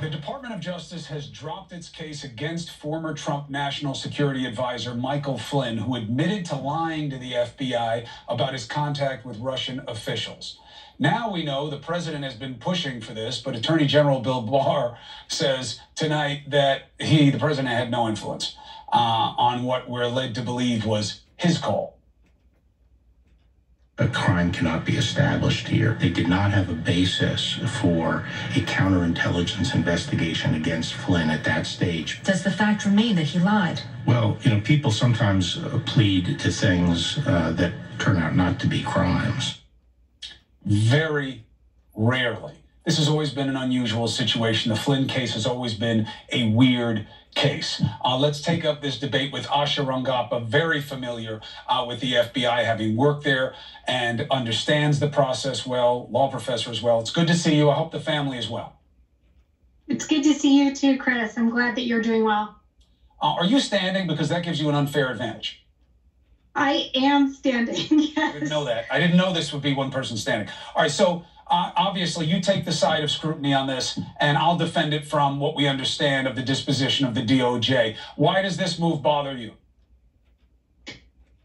The Department of Justice has dropped its case against former Trump National Security Advisor Michael Flynn, who admitted to lying to the FBI about his contact with Russian officials. Now we know the president has been pushing for this, but Attorney General Bill Barr says tonight that the president, had no influence on what we're led to believe was his call. A crime cannot be established here. They did not have a basis for a counterintelligence investigation against Flynn at that stage. Does the fact remain that he lied? Well, people sometimes plead to things that turn out not to be crimes. Very rarely. This has always been an unusual situation. The Flynn case has always been a weird case. Let's take up this debate with Asha Rangappa, very familiar with the FBI, having worked there and understands the process well, law professor as well. It's good to see you. I hope the family is well. It's good to see you too, Chris. I'm glad that you're doing well. Are you standing? Because that gives you an unfair advantage. I am standing, yes. I didn't know that. I didn't know this would be one person standing. All right, so obviously you take the side of scrutiny on this, and I'll defend it from what we understand of the disposition of the DOJ. Why does this move bother you?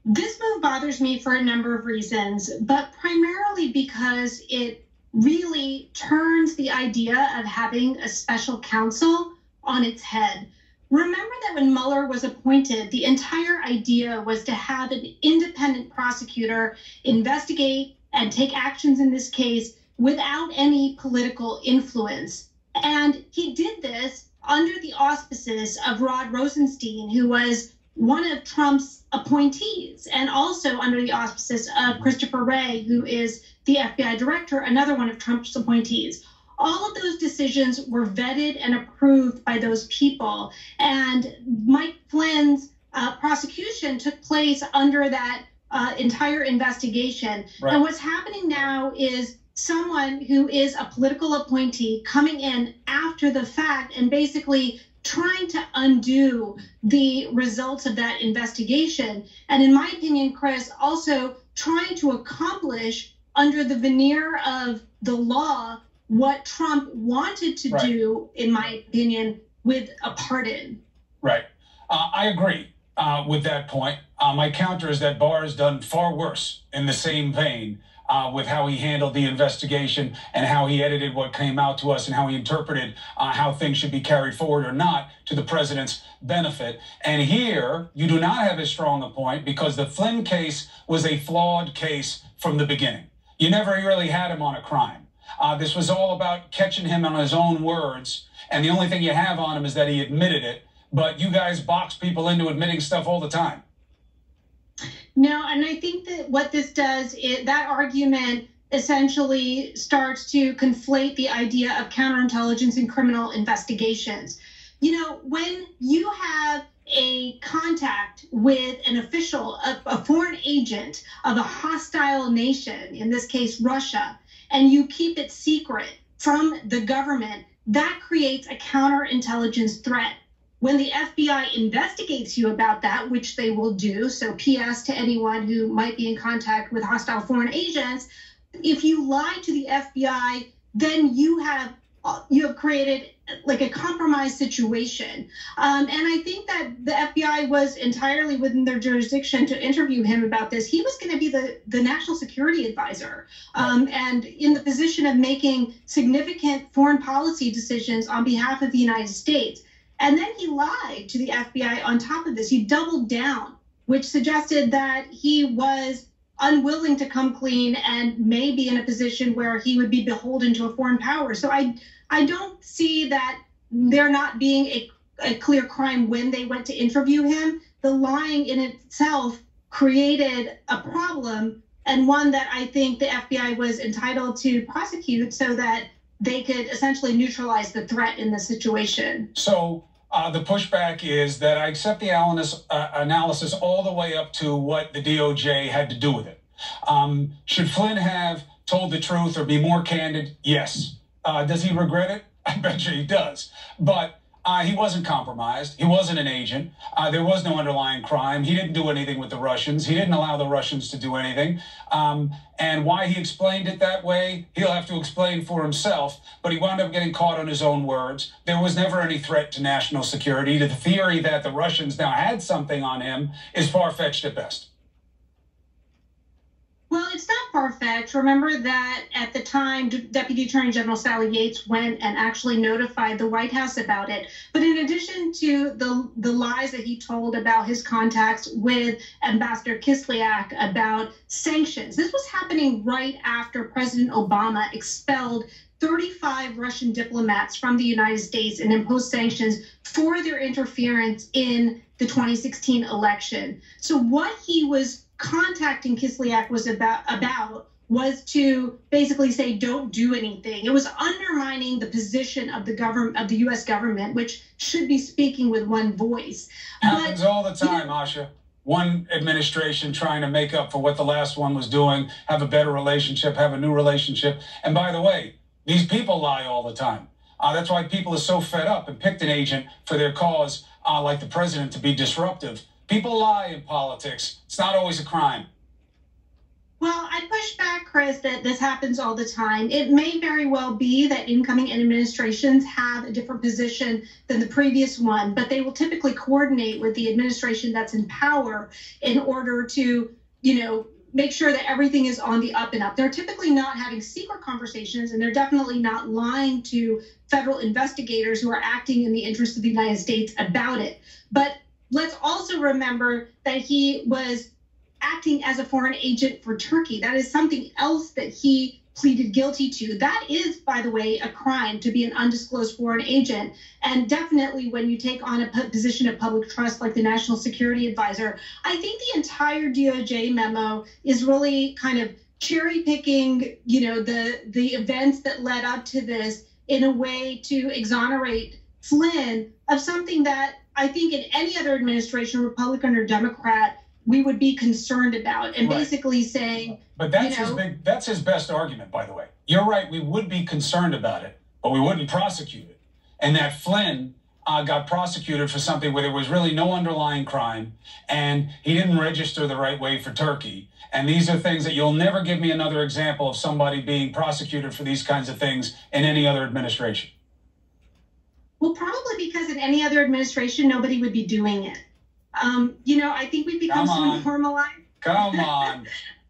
This move bothers me for a number of reasons, but primarily because it really turns the idea of having a special counsel on its head. Remember that when Mueller was appointed, the entire idea was to have an independent prosecutor investigate and take actions in this case without any political influence. And he did this under the auspices of Rod Rosenstein, who was one of Trump's appointees, and also under the auspices of Christopher Wray, who is the FBI director, another one of Trump's appointees. All of those decisions were vetted and approved by those people. And Mike Flynn's prosecution took place under that entire investigation. Right. And what's happening now is someone who is a political appointee coming in after the fact and basically trying to undo the results of that investigation. And in my opinion, Chris, also trying to accomplish under the veneer of the law what Trump wanted to do, in my opinion, with a pardon. Right. I agree with that point. My counter is that Barr has done far worse in the same vein with how he handled the investigation and how he edited what came out to us and how he interpreted how things should be carried forward or not to the president's benefit. And here, you do not have as strong a point because the Flynn case was a flawed case from the beginning. You never really had him on a crime. This was all about catching him on his own words. And the only thing you have on him is that he admitted it. But you guys box people into admitting stuff all the time. No, and I think that what this does is that argument essentially starts to conflate the idea of counterintelligence and criminal investigations. When you have a contact with an official, a foreign agent of a hostile nation, in this case, Russia, and you keep it secret from the government, that creates a counterintelligence threat. When the FBI investigates you about that, which they will do, so PS to anyone who might be in contact with hostile foreign agents, if you lie to the FBI, then you have created like a compromised situation. And I think that the FBI was entirely within their jurisdiction to interview him about this. He was going to be the national security advisor and in the position of making significant foreign policy decisions on behalf of the United States. And then he lied to the FBI on top of this. He doubled down, which suggested that he was unwilling to come clean and may be in a position where he would be beholden to a foreign power. So I don't see that there not being a clear crime when they went to interview him. The lying in itself created a problem, and one that I think the FBI was entitled to prosecute so that they could essentially neutralize the threat in the situation. So the pushback is that I accept the analysis all the way up to what the DOJ had to do with it. Should Flynn have told the truth or be more candid? Yes. Does he regret it? I bet you he does. But He wasn't compromised. He wasn't an agent. There was no underlying crime. He didn't do anything with the Russians. He didn't allow the Russians to do anything. And why he explained it that way, he'll have to explain for himself. But he wound up getting caught on his own words. There was never any threat to national security. The theory that the Russians now had something on him is far-fetched at best. Well, it's not far-fetched. Remember that at the time, Deputy Attorney General Sally Yates went and actually notified the White House about it. But in addition to the lies that he told about his contacts with Ambassador Kislyak about sanctions, this was happening right after President Obama expelled 35 Russian diplomats from the United States and imposed sanctions for their interference in the 2016 election. So what he was contacting Kislyak was was to basically say, don't do anything. It was undermining the position of the government, of the U.S. government, which should be speaking with one voice. Happens all the time, Asha. One administration trying to make up for what the last one was doing, have a better relationship, have a new relationship. And by the way, these people lie all the time. That's why people are so fed up and picked an agent for their cause, like the president, to be disruptive. People lie in politics. It's not always a crime. Well, I push back, Chris, that this happens all the time. It may very well be that incoming administrations have a different position than the previous one, but they will typically coordinate with the administration that's in power in order to, make sure that everything is on the up and up. They're typically not having secret conversations, and they're definitely not lying to federal investigators who are acting in the interest of the United States about it. But let's also remember that he was acting as a foreign agent for Turkey. That is something else that he pleaded guilty to. That is, by the way, a crime to be an undisclosed foreign agent. And definitely when you take on a position of public trust like the National Security Advisor, I think the entire DOJ memo is really kind of cherry picking, the events that led up to this in a way to exonerate Flynn of something that I think in any other administration, Republican or Democrat, we would be concerned about, and basically saying, but that's his best argument, by the way. You're right, we would be concerned about it, but we wouldn't prosecute it. And that Flynn got prosecuted for something where there was really no underlying crime, and he didn't register the right way for Turkey. And these are things that you'll never give me another example of somebody being prosecuted for these kinds of things in any other administration. Well, probably because in any other administration, nobody would be doing it. I think we've become so normalized. Come on.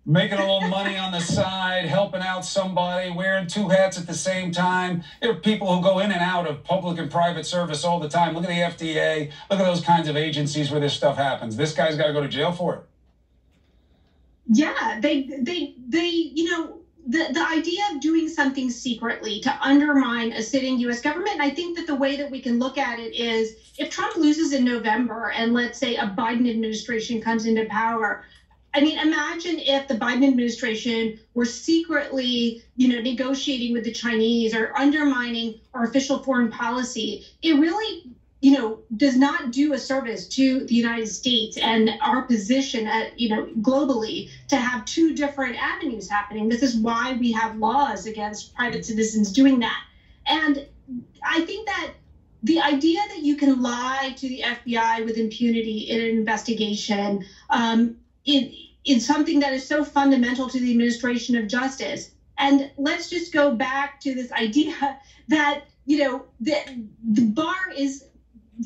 Making a little money on the side, helping out somebody, wearing two hats at the same time. There are people who go in and out of public and private service all the time. Look at the FDA. Look at those kinds of agencies where this stuff happens. This guy's got to go to jail for it. Yeah, the idea of doing something secretly to undermine a sitting U.S. government, and I think that the way that we can look at it is if Trump loses in November and let's say a Biden administration comes into power, I mean, imagine if the Biden administration were secretly, negotiating with the Chinese or undermining our official foreign policy. It really, does not do a service to the United States and our position at, globally to have two different avenues happening. This is why we have laws against private citizens doing that. And I think that the idea that you can lie to the FBI with impunity in an investigation is something that is so fundamental to the administration of justice. And let's just go back to this idea that, the bar is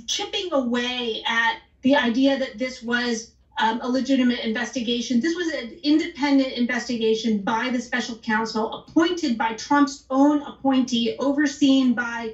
chipping away at the idea that this was a legitimate investigation. This was an independent investigation by the special counsel appointed by Trump's own appointee, overseen by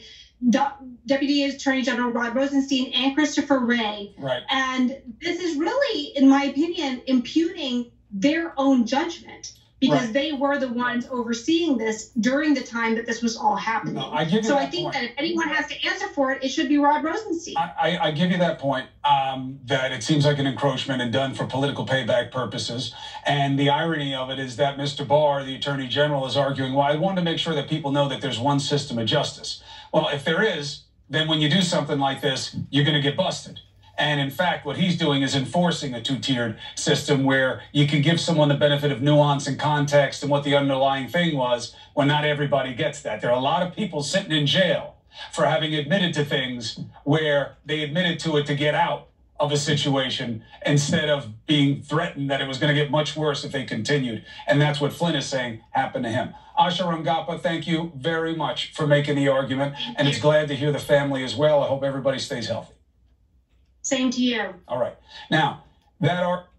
Deputy Attorney General Rod Rosenstein and Christopher Wray. Right. And this is really, in my opinion, impugning their own judgment because they were the ones overseeing this during the time that this was all happening. No, I give you I think that if anyone has to answer for it, it should be Rod Rosenstein. I give you that point, that it seems like an encroachment and done for political payback purposes. And the irony of it is that Mr. Barr, the Attorney General, is arguing, well, I wanted to make sure that people know that there's one system of justice. Well, if there is, then when you do something like this, you're going to get busted. And in fact, what he's doing is enforcing a two-tiered system where you can give someone the benefit of nuance and context and what the underlying thing was when not everybody gets that. There are a lot of people sitting in jail for having admitted to things where they admitted to it to get out of a situation instead of being threatened that it was going to get much worse if they continued. And that's what Flynn is saying happened to him. Asha Rangappa, thank you very much for making the argument. And it's glad to hear the family as well. I hope everybody stays healthy. Same to you. All right. Now, that argument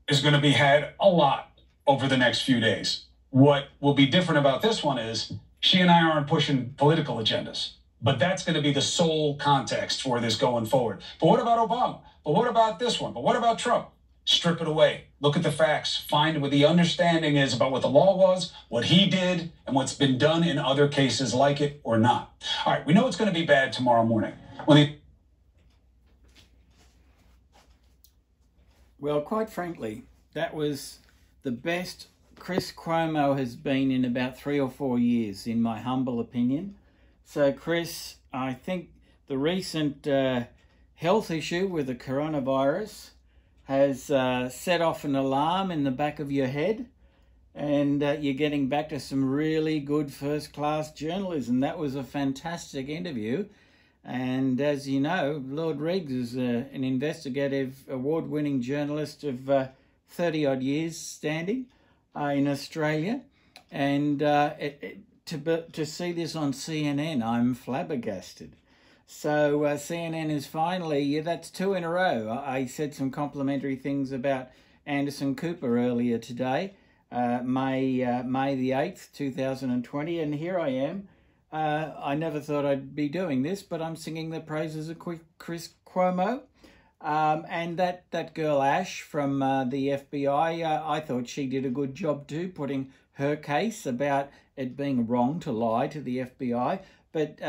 is going to be had a lot over the next few days. What will be different about this one is she and I aren't pushing political agendas, but that's going to be the sole context for this going forward. But what about Obama? But what about this one? But what about Trump? Strip it away. Look at the facts. Find what the understanding is about what the law was, what he did, and what's been done in other cases like it or not. All right, we know it's going to be bad tomorrow morning. Well, quite frankly, that was the best Chris Cuomo has been in about 3 or 4 years, in my humble opinion. So, Chris, I think the recent health issue with the coronavirus has set off an alarm in the back of your head, and you're getting back to some really good first-class journalism. That was a fantastic interview. And as you know, Lord Reags is an investigative award-winning journalist of 30-odd years standing in Australia. And to see this on CNN, I'm flabbergasted. So CNN is finally, that's 2 in a row. I said some complimentary things about Anderson Cooper earlier today, May the 8th, 2020, and here I am. I never thought I'd be doing this, but I'm singing the praises of Chris Cuomo. And that girl Ash from the FBI, I thought she did a good job too, putting her case about it being wrong to lie to the FBI. But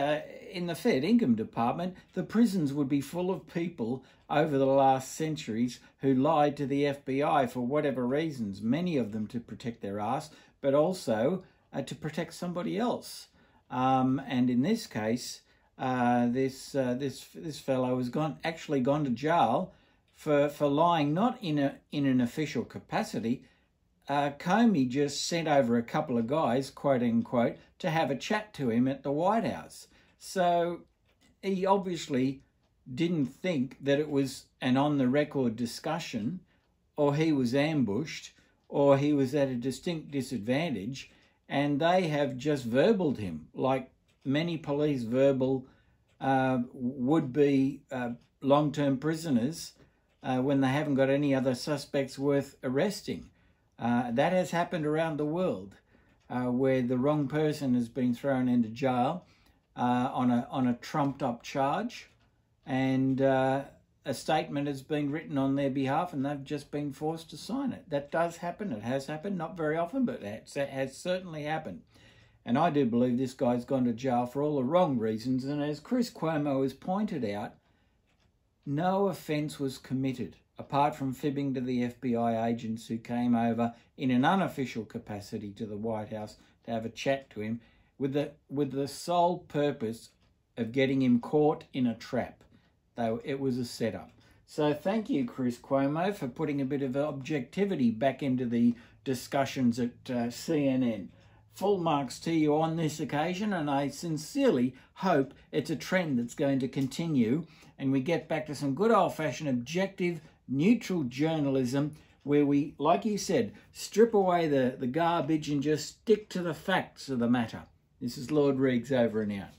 in the Fair Income Department, the prisons would be full of people over the last centuries who lied to the FBI for whatever reasons, many of them to protect their ass, but also to protect somebody else. And in this case, this fellow has actually gone to jail for lying, not in an official capacity. Comey just sent over a couple of guys, quote unquote, to have a chat to him at the White House. So he obviously didn't think that it was an on-the-record discussion, or he was ambushed, or he was at a distinct disadvantage, and they have just verbaled him like many police verbal would-be long-term prisoners when they haven't got any other suspects worth arresting. That has happened around the world, where the wrong person has been thrown into jail on a trumped-up charge, and a statement has been written on their behalf, and they've just been forced to sign it. That does happen. It has happened, not very often, but it has certainly happened. And I do believe this guy's gone to jail for all the wrong reasons. And as Chris Cuomo has pointed out, no offence was committed, apart from fibbing to the FBI agents who came over in an unofficial capacity to the White House to have a chat to him with the sole purpose of getting him caught in a trap, though it was a setup. So thank you, Chris Cuomo, for putting a bit of objectivity back into the discussions at CNN. Full marks to you on this occasion, and I sincerely hope it's a trend that's going to continue and we get back to some good old-fashioned objective, neutral journalism where we, like you said, strip away the garbage and just stick to the facts of the matter. This is Lord Reags over and out.